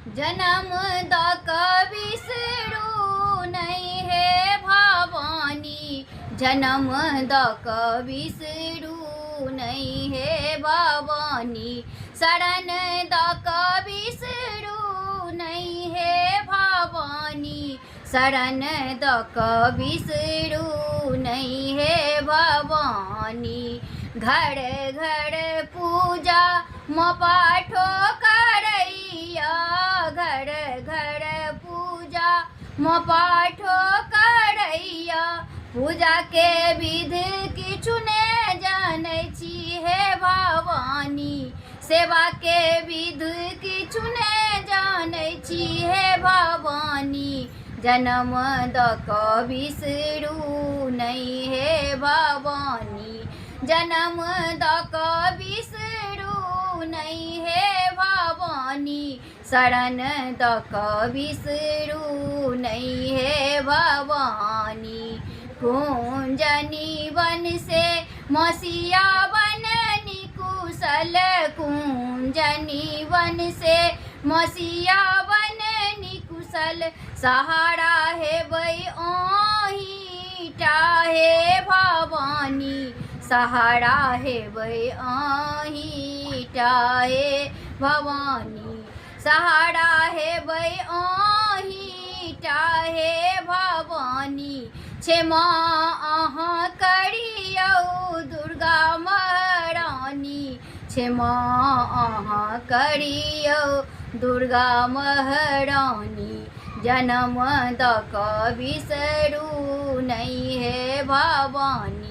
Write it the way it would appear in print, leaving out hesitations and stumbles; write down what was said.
जन्म दक बिसरू नहीं है भवानी, जन्म दक बिसरू नहीं है भवानी, शरण दक बिसरू नहीं है भवानी, शरण दक बिसरू नहीं है भवानी। घर घर पूजा म पाठो करैया, घर घर पूजा म पाठो करैया, पूजा के विध किछु ने जानै छी हे भवानी, सेवा के विध किछु ने जानै छी हे भवानी, जन्म दक बिसरू नहीं है भवानी, जन्म दक बिसरू नहीं है भवानी, शरण दक बिसरू नहीं है भवानी। कुंजनी वन से मसीहा बन निकुशल, कुंजनी वन से मसीहा बन निकुशल, सहारा है वही ओही टाहे भवानी, सहारा है वही आही टाहे भवानी, सहारा है वही आही टाहे भवानी। क्षमा अहाँ करियौ दुर्गा महारानी, क्षमा अहाँ करियौ दुर्गा महारानी, जन्म दक बिसरू नहीं है भवानी।